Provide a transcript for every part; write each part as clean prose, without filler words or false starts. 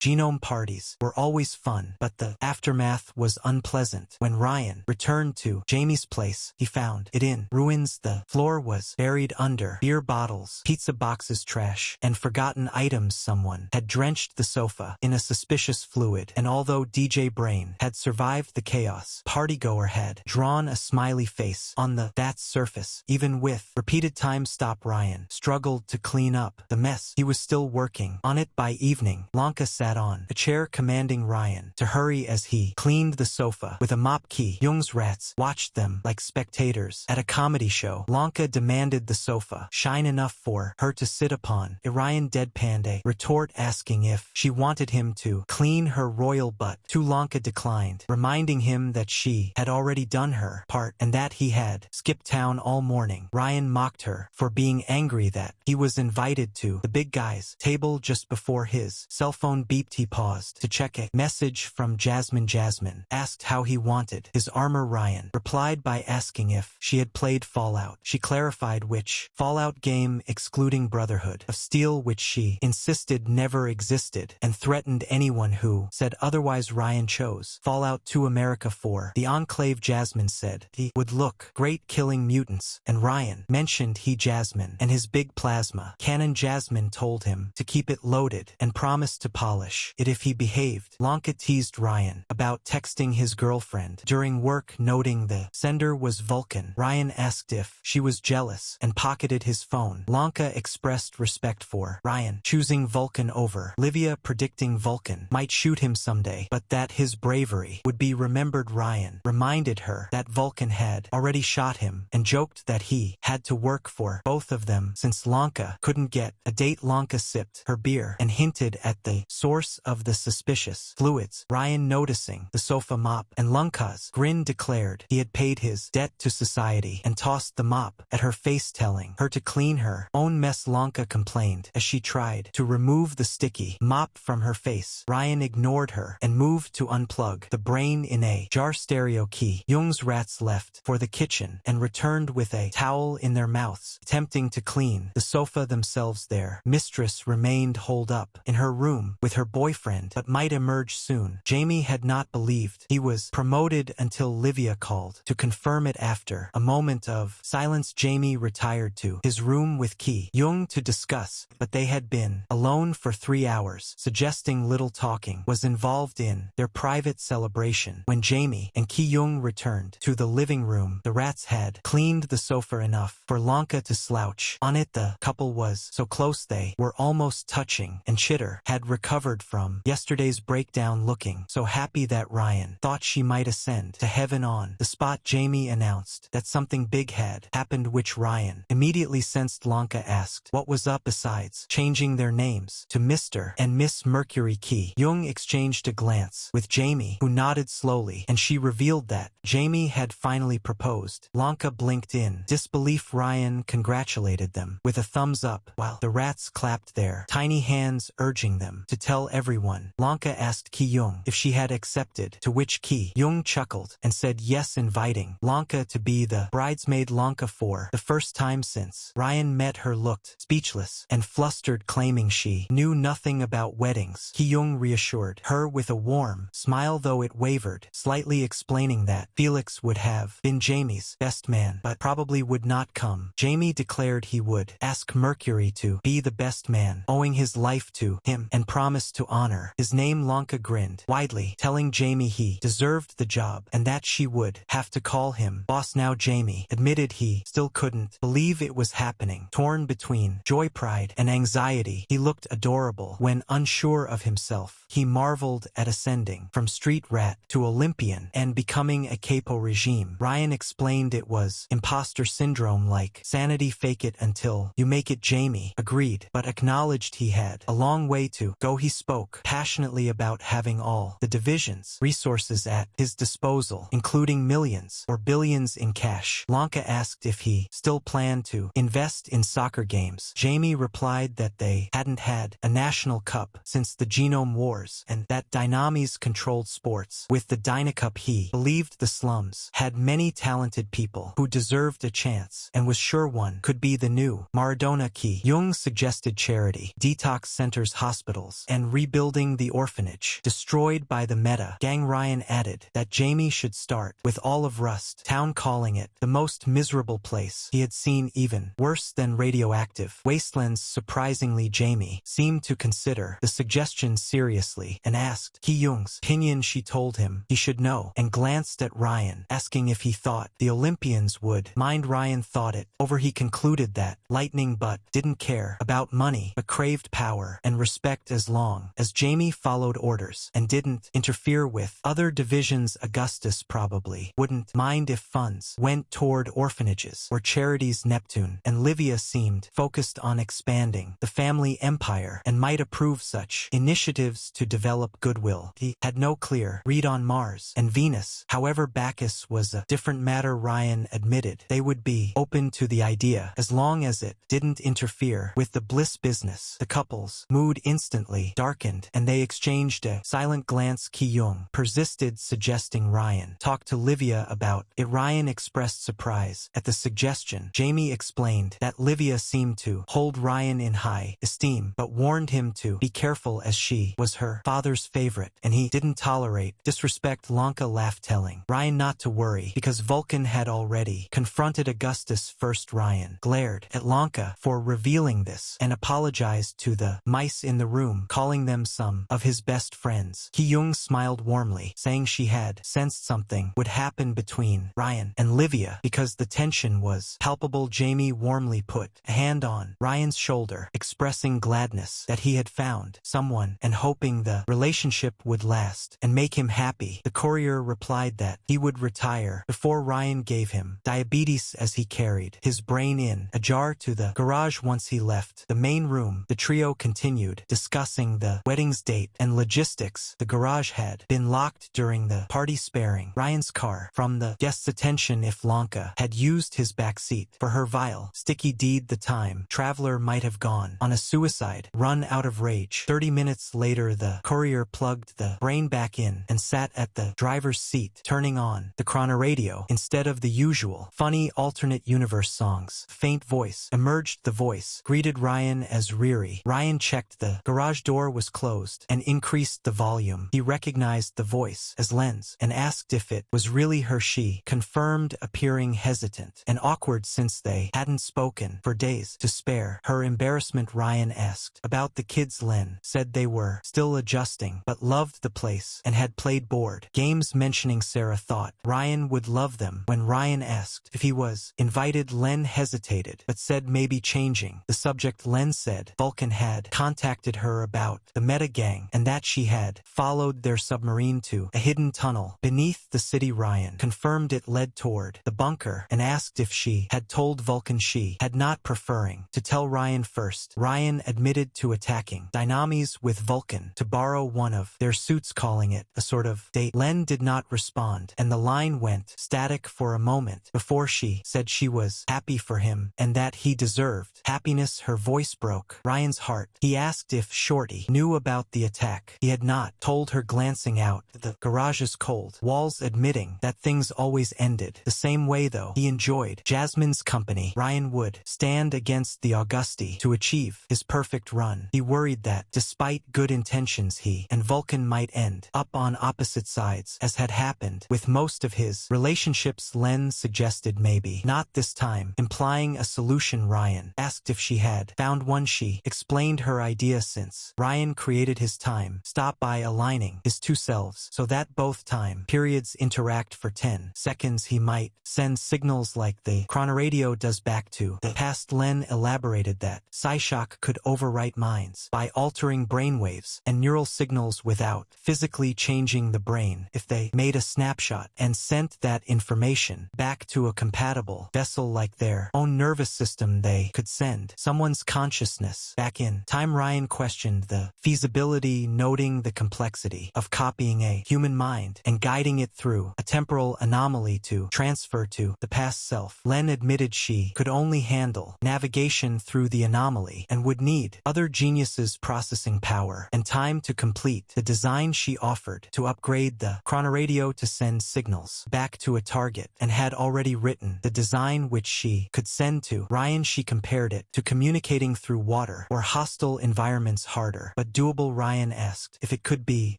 Genome parties were always fun, but the aftermath was unpleasant. When Ryan returned to Jamie's place, he found it in ruins. The floor was buried under beer bottles, pizza boxes, trash, and forgotten items. Someone had drenched the sofa in a suspicious fluid, and although DJ Brain had survived the chaos, Partygoer had drawn a smiley face on that surface. Even with repeated time stop, Ryan struggled to clean up the mess. He was still working on it by evening. Lanka sat on a chair, commanding Ryan to hurry as he cleaned the sofa with a mop. Ki Young's rats watched them like spectators at a comedy show. Lanka demanded the sofa shine enough for her to sit upon. Ryan deadpanned a retort asking if she wanted him to clean her royal butt. Lanka declined, reminding him that she had already done her part and that he had skipped town all morning. Ryan mocked her for being angry that he was invited to the big guy's table just before his cell phone beeped. He paused to check a message from Jasmine. Jasmine asked how he wanted his armor. Ryan replied by asking if she had played Fallout. She clarified which Fallout game, excluding Brotherhood of Steel, which she insisted never existed, and threatened anyone who said otherwise. Ryan chose Fallout 2 America for the Enclave. Jasmine said he would look great killing mutants, and Ryan mentioned Jasmine and his big plasma cannon. Jasmine told him to keep it loaded and promised to polish it if he behaved. Lanka teased Ryan about texting his girlfriend during work, noting the sender was Vulcan. Ryan asked if she was jealous and pocketed his phone. Lanka expressed respect for Ryan choosing Vulcan over Livia, predicting Vulcan might shoot him someday, but that his bravery would be remembered. Ryan reminded her that Vulcan had already shot him and joked that he had to work for both of them since Lanka couldn't get a date. Lanka sipped her beer and hinted at the source of the suspicious fluids. Ryan, noticing the sofa mop and Lanka's grin, declared he had paid his debt to society and tossed the mop at her face, telling her to clean her own mess. Lanka complained as she tried to remove the sticky mop from her face. Ryan ignored her and moved to unplug the brain in a jar stereo. Ki Young's rats left for the kitchen and returned with a towel in their mouths, attempting to clean the sofa themselves. Their mistress remained holed up in her room with her boyfriend, but might emerge soon. Jamie had not believed he was promoted until Livia called to confirm it. After a moment of silence, Jamie retired to his room with Ki Young to discuss, but they had been alone for 3 hours, suggesting little talking was involved in their private celebration. When Jamie and Ki Young returned to the living room, the rats had cleaned the sofa enough for Lanka to slouch on it. The couple was so close they were almost touching, and Chitter had recovered from yesterday's breakdown, looking so happy that Ryan thought she might ascend to heaven. On the spot, Jamie announced that something big had happened, which Ryan immediately sensed. Lanka asked what was up besides changing their names to Mr. and Miss Mercury. Ki Young exchanged a glance with Jamie, who nodded slowly, and she revealed that Jamie had finally proposed. Lanka blinked in disbelief. Ryan congratulated them with a thumbs up, while the rats clapped their tiny hands, urging them to tell everyone. Lanka asked Ki Young if she had accepted, to which Ki Young chuckled and said yes, inviting Lanka to be the bridesmaid. Lanka, for the first time since Ryan met her, looked speechless and flustered, claiming she knew nothing about weddings. Ki Young reassured her with a warm smile, though it wavered slightly, explaining that Felix would have been Jamie's best man, but probably would not come. Jamie declared he would ask Mercury to be the best man, owing his life to him, and promised to honor his name. Lanka grinned widely, telling Jamie he deserved the job and that she would have to call him boss now. Jamie admitted he still couldn't believe it was happening. Torn between joy, pride, and anxiety, he looked adorable. When unsure of himself, he marveled at ascending from street rat to Olympian and becoming a capo regime. Ryan explained it was imposter syndrome, like sanity, fake it until you make it. Jamie agreed, but acknowledged he had a long way to go. He spoke passionately about having all the division's resources at his disposal, including millions or billions in cash. Lanka asked if he still planned to invest in soccer games. Jamie replied that they hadn't had a national cup since the Genome Wars, and that Dynamis controlled sports. With the Dynacup, he believed the slums had many talented people who deserved a chance, and was sure one could be the new Maradona. Ki Young suggested charity, detox centers, hospitals, and and rebuilding the orphanage destroyed by the meta gang. Ryan added that Jamie should start with all of Rust Town, calling it the most miserable place he had seen, even worse than radioactive wastelands. Surprisingly, Jamie seemed to consider the suggestion seriously and asked Ki-young's opinion. She told him he should know and glanced at Ryan, asking if he thought the Olympians would mind. Ryan thought it over. He concluded that lightning but didn't care about money but craved power and respect as long as Jamie followed orders and didn't interfere with other divisions. Augustus probably wouldn't mind if funds went toward orphanages or charities. Neptune and Livia seemed focused on expanding the family empire and might approve such initiatives to develop goodwill. He had no clear read on Mars and Venus. However, Bacchus was a different matter. Ryan admitted they would be open to the idea as long as it didn't interfere with the Bliss business. The couple's mood instantly darkened and they exchanged a silent glance. Ki-young persisted, suggesting Ryan talk to Livia about it. Ryan expressed surprise at the suggestion. Jamie explained that Livia seemed to hold Ryan in high esteem but warned him to be careful as she was her father's favorite and he didn't tolerate disrespect. Lanka laughed, telling Ryan not to worry because Vulcan had already confronted Augustus first. Ryan glared at Lanka for revealing this and apologized to the mice in the room, calling them some of his best friends. Ki-young smiled warmly, saying she had sensed something would happen between Ryan and Livia because the tension was palpable. Jamie warmly put a hand on Ryan's shoulder, expressing gladness that he had found someone and hoping the relationship would last and make him happy. The courier replied that he would retire before Ryan gave him diabetes as he carried his brain in a jar to the garage. Once he left the main room, the trio continued discussing the wedding's date and logistics. The garage had been locked during the party, sparing Ryan's car from the guests' attention. If Lanka had used his backseat for her vile, sticky deed, the time traveler might have gone on a suicide run out of rage. 30 minutes later, the courier plugged the brain back in and sat at the driver's seat, turning on the chronoradio instead of the usual funny alternate universe songs. A faint voice emerged. The voice greeted Ryan as Riri. Ryan checked the garage door was closed and increased the volume. He recognized the voice as Len's and asked if it was really her. She confirmed, appearing hesitant and awkward since they hadn't spoken for days. To spare her embarrassment, Ryan asked about the kids. Len said they were still adjusting but loved the place and had played board games, mentioning Sarah thought Ryan would love them. When Ryan asked if he was invited, Len hesitated but said maybe changing the subject. Len said Vulcan had contacted her about the meta gang and that she had followed their submarine to a hidden tunnel beneath the city. Ryan confirmed it led toward the bunker and asked if she had told Vulcan. She had not, preferring to tell Ryan first. Ryan admitted to attacking Dynamis with Vulcan to borrow one of their suits, calling it a sort of date. Len did not respond and the line went static for a moment before she said she was happy for him and that he deserved happiness. Her voice broke Ryan's heart. He asked if Shorty knew about the attack. He had not told her, glancing out the garage's cold walls, admitting that things always ended the same way, though he enjoyed Jasmine's company. Ryan would stand against the Augusti to achieve his perfect run. He worried that despite good intentions he and Vulcan might end up on opposite sides, as had happened with most of his relationships. Len suggested maybe not this time, implying a solution. Ryan asked if she had found one. She explained her idea since Ryan created his time stop by aligning his two selves so that both time periods interact for 10 seconds. He might send signals like the chronoradio does back to the past. Len elaborated that Psyshock could overwrite minds by altering brainwaves and neural signals without physically changing the brain if they made a snapshot and sent that information back to a compatible vessel like their own nervous system. They could send someone's consciousness back in time. Ryan questioned the feasibility, noting the complexity of copying a human mind and guiding it through a temporal anomaly to transfer to the past self. Len admitted she could only handle navigation through the anomaly and would need other geniuses' processing power and time to complete the design. She offered to upgrade the chronoradio to send signals back to a target and had already written the design which she could send to Ryan. She compared it to communicating through water or hostile environments, harder but doable. Ryan asked if it could be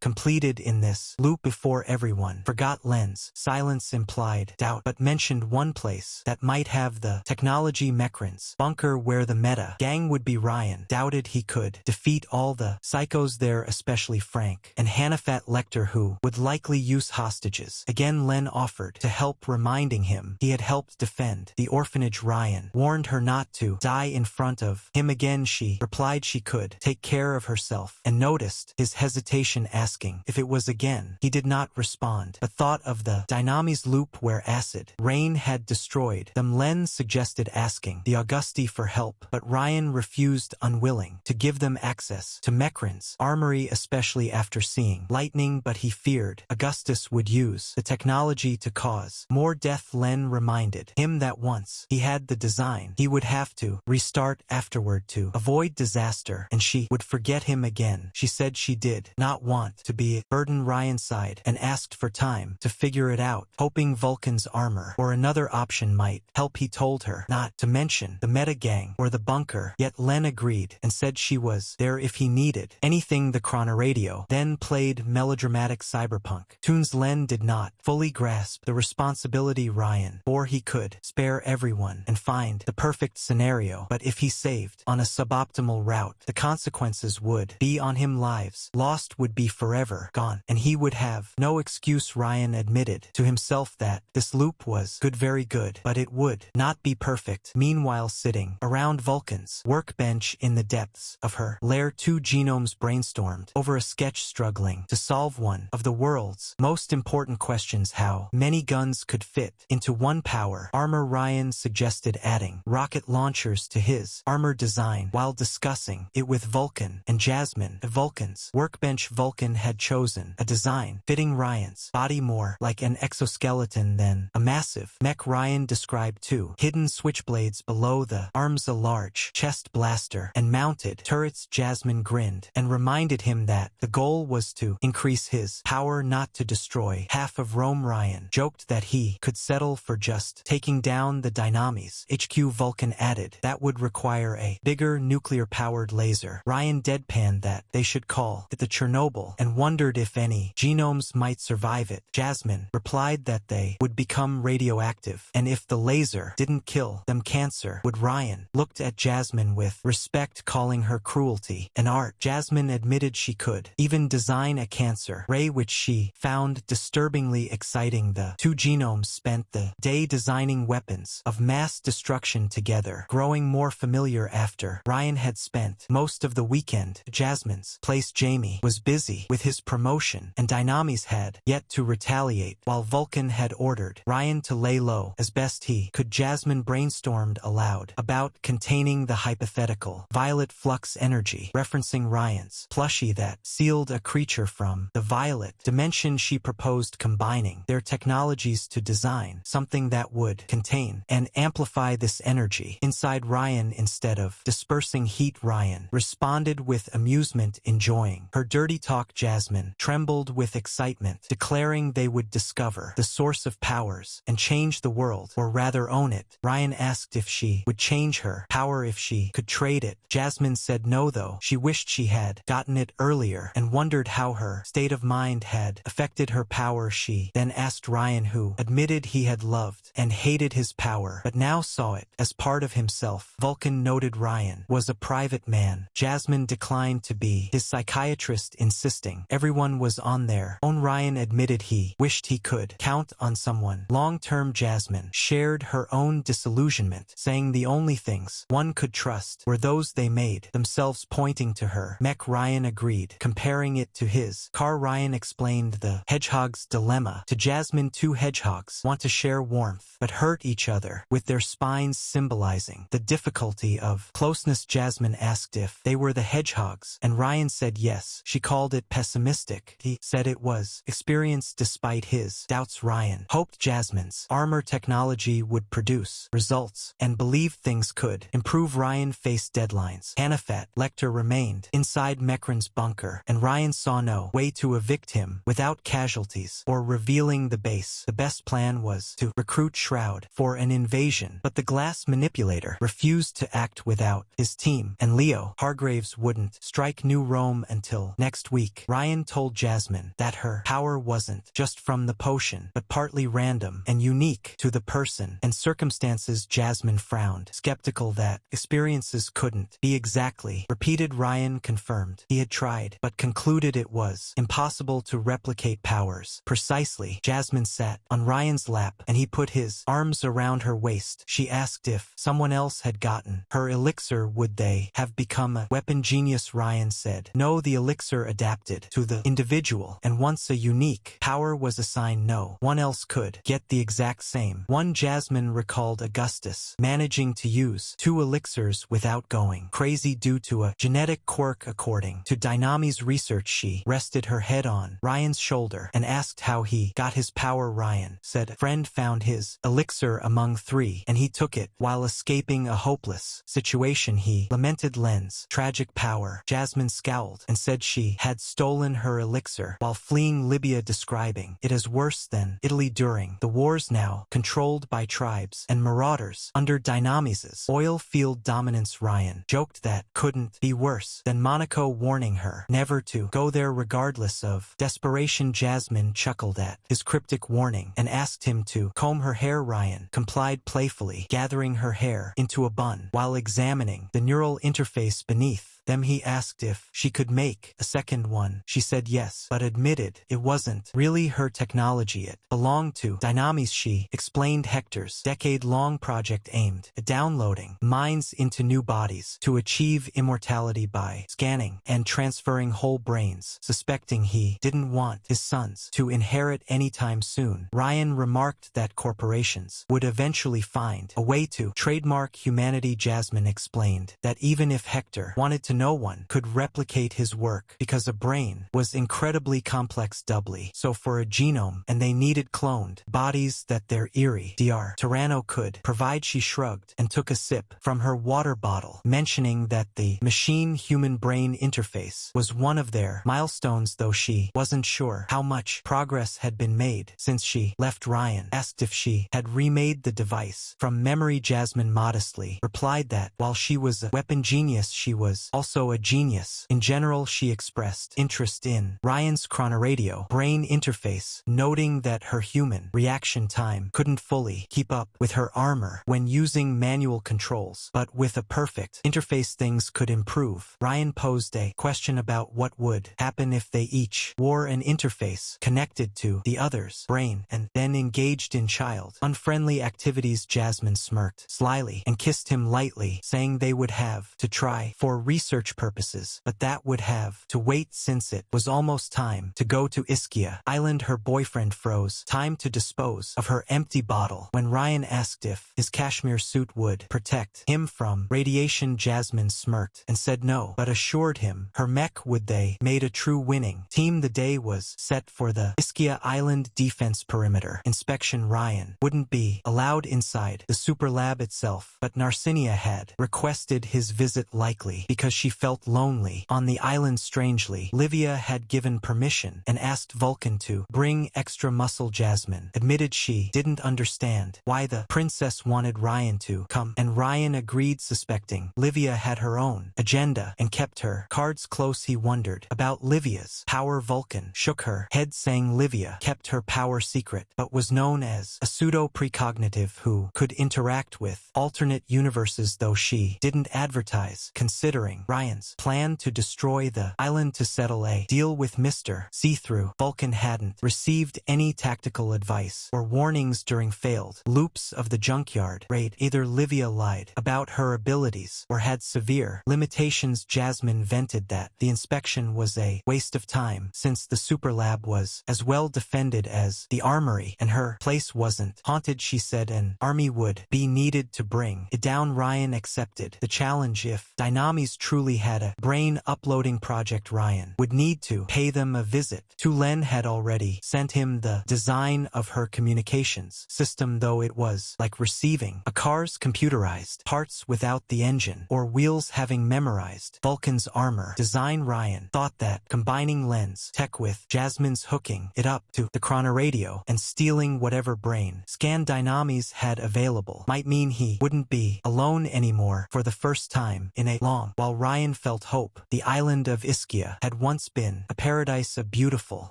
completed in this loop before everyone forgot lens. Silence implied doubt, but mentioned one place that might have the technology. Mecran's bunker where the meta gang would be. Ryan doubted he could defeat all the psychos there, especially Frank and Hannafat Lecter, who would likely use hostages. Again Len offered to help, reminding him he had helped defend the orphanage. Ryan warned her not to die in front of him again. She replied she could take care of herself and noticed his hesitation, asking if it was again. He did not respond, but thought of the Dynamis loop where acid rain had destroyed them. Len suggested asking the Augusti for help, but Ryan refused, unwilling to give them access to Mecran's armory, especially after seeing lightning, but he feared Augustus would use the technology to cause more death. Len reminded him that once he had the design, he would have to restart afterward to avoid disaster, and she would forget him again. She said she did not want to be a burden. Ryan sighed and asked for time to figure it out, hoping Vulcan's armor or another option might help. He told her not to mention the meta gang or the bunker, yet Len agreed and said she was there if he needed anything. The chronoradio then played melodramatic cyberpunk tunes. Len did not fully grasp the responsibility Ryan bore. He could spare everyone and find the perfect scenario, but if he saved on a suboptimal route, the consequences would be on him. Lives lost would be forever gone, and he would have no excuse. Ryan admitted to himself that this loop was good, very good, but it would not be perfect. Meanwhile, sitting around Vulcan's workbench in the depths of her lair, two genomes brainstormed over a sketch, struggling to solve one of the world's most important questions: how many guns could fit into one power armor. Ryan suggested adding rocket launchers to his armor design while discussing it with Vulcan and Jasmine at Vulcan's workbench. Vulcan had chosen a design fitting Ryan's body more like an exoskeleton than a massive mech. Ryan described two hidden switchblades below the arms, a large chest blaster, and mounted turrets. Jasmine grinned and reminded him that the goal was to increase his power, not to destroy half of Rome. Ryan joked that he could settle for just taking down the Dynamis HQ. Vulcan added that would require a bigger nuclear-powered laser. Ryan deadpanned that they should call it the Chernobyl and wondered if any genomes might survive it. Jasmine replied that they would become radioactive, and if the laser didn't kill them, cancer would. Ryan looked at Jasmine with respect, calling her cruelty and art. Jasmine admitted she could even design a cancer ray, which she found disturbingly exciting. The two genomes spent the day designing weapons of mass destruction together, growing more familiar after Ryan had spent most of the weekend at Jasmine's place. Jamie was busy with his promotion, and Dynamis had yet to retaliate, while Vulcan had ordered Ryan to lay low as best he could. Jasmine brainstormed aloud about containing the hypothetical violet flux energy, referencing Ryan's plushie that sealed a creature from the violet dimension. She proposed combining their technologies to design something that would contain and amplify this energy inside Ryan instead of dispersing heat. Ryan responded with amusement, enjoying her dirty talk. Jasmine trembled with excitement, declaring they would discover the source of powers and change the world, or rather own it. Ryan asked if she would change her power if she could trade it. Jasmine said no, though she wished she had gotten it earlier and wondered how her state of mind had affected her power. She then asked Ryan, who admitted he had loved and hated his power but now saw it as part of himself. Vulcan noted Ryan was a private man. Jasmine declined to be his psychiatrist, insisting everyone was on their own. Ryan admitted he wished he could count on someone long-term. Jasmine shared her own disillusionment, saying the only things one could trust were those they made themselves, pointing to her mech. Ryan agreed, comparing it to his car. Ryan explained the hedgehog's dilemma to Jasmine. Two hedgehogs want to share warmth but hurt each other with their spines, symbolizing the difficulty of closeness. Jasmine asked if they were the hedgehogs, and Ryan said yes. She called it pessimistic. He said it was experienced. Despite his doubts, Ryan hoped Jasmine's armor technology would produce results and believed things could improve. Ryan faced deadlines. Hannafat Lecter remained inside Mecran's bunker, and Ryan saw no way to evict him without casualties or revealing the base. The best plan was to recruit Shroud for an invasion, but the glass manipulator refused to act without his team, and Leo Hargraves wouldn't strike new Rome until next week. Ryan told Jasmine that her power wasn't just from the potion, but partly random and unique to the person and circumstances. Jasmine frowned, skeptical that experiences couldn't be exactly repeated. Ryan confirmed he had tried, but concluded it was impossible to replicate powers precisely. Jasmine sat on Ryan's lap, and he put his arms around her waist. She asked if someone else had gotten her elixir, would they have become a weapon genius? Ryan said, no, the elixir adapted to the individual, and once a unique power was assigned, no one else could get the exact same one. Jasmine recalled Augustus managing to use 2 elixirs without going crazy due to a genetic quirk. According to Dynami's research, she rested her head on Ryan's shoulder and asked how he got his power. Ryan said a friend found his elixir among 3, and he took it while escaping a hopeless situation. He lamented Len's tragic power. Jasmine scowled and said she had stolen her elixir while fleeing Libya, describing it as worse than Italy during the wars, now controlled by tribes and marauders under Dynami's oil field dominance. Ryan joked that couldn't be worse than Monaco, warning her never to go there regardless of desperation. Jasmine chuckled at his cryptic warning and asked him to comb her hair. Ryan complied playfully, gathering her hair into a bun while examining the neural interface beneath them. He asked if she could make a second one. She said yes, but admitted it wasn't really her technology. It belonged to Dynamis. She explained Hector's decade-long project aimed at downloading minds into new bodies to achieve immortality by scanning and transferring whole brains, suspecting he didn't want his sons to inherit anytime soon. Ryan remarked that corporations would eventually find a way to trademark humanity. Jasmine explained that even if Hector wanted to, no one could replicate his work because a brain was incredibly complex, doubly so for a genome, and they needed cloned bodies that their eerie Dr. Tyranno could provide. She shrugged and took a sip from her water bottle, mentioning that the machine-human brain interface was one of their milestones, though she wasn't sure how much progress had been made since she left. Ryan asked if she had remade the device from memory. Jasmine modestly replied that while she was a weapon genius, she was also a genius in general. She expressed interest in Ryan's chronoradio brain interface, noting that her human reaction time couldn't fully keep up with her armor when using manual controls, but with a perfect interface things could improve. Ryan posed a question about what would happen if they each wore an interface connected to the other's brain and then engaged in child-unfriendly activities. Jasmine smirked slyly and kissed him lightly, saying they would have to try for research purposes, but that would have to wait since it was almost time to go to Ischia Island. Her boyfriend froze time to dispose of her empty bottle when Ryan asked if his cashmere suit would protect him from radiation. Jasmine smirked and said no, but assured him her mech would. They made a true winning team. The day was set for the Ischia Island defense perimeter inspection. Ryan wouldn't be allowed inside the super lab itself, but Narcinia had requested his visit, likely because she felt lonely on the island. Strangely, Livia had given permission and asked Vulcan to bring extra muscle. Jasmine admitted she didn't understand why the princess wanted Ryan to come, and Ryan agreed, suspecting Livia had her own agenda and kept her cards close. He wondered about Livia's power. Vulcan shook her head, saying Livia kept her power secret, but was known as a pseudo-precognitive who could interact with alternate universes, though she didn't advertise. Considering Ryan's plan to destroy the island to settle a deal with Mr. See-Through, Vulcan hadn't received any tactical advice or warnings during failed loops of the junkyard raid. Either Livia lied about her abilities or had severe limitations. Jasmine vented that the inspection was a waste of time since the super lab was as well defended as the armory and her place wasn't haunted. She said an army would be needed to bring it down. Ryan accepted the challenge. If Dynamis truly had a brain uploading project, Ryan would need to pay them a visit. Len had already sent him the design of her communications system, though it was like receiving a car's computerized parts without the engine or wheels having memorized Vulcan's armor design. Ryan thought that combining Len's tech with Jasmine's hooking it up to the chronoradio and stealing whatever brain scan Dynamis had available might mean he wouldn't be alone anymore for the first time in a long while. Ryan felt hope. The island of Ischia had once been a paradise, a beautiful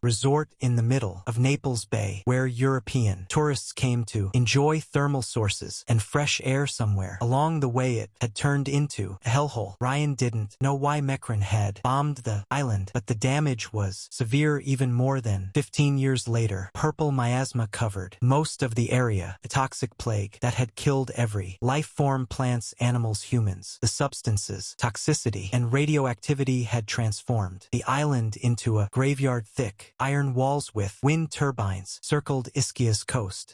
resort in the middle of Naples Bay, where European tourists came to enjoy thermal sources and fresh air. Somewhere along the way it had turned into a hellhole. Ryan didn't know why Mecron had bombed the island, but the damage was severe. Even more than 15 years later, purple miasma covered most of the area, a toxic plague that had killed every life form, plants, animals, humans. The substances, toxicity, and radioactivity had transformed the island into a graveyard. Thick iron walls with wind turbines circled Ischia's coast.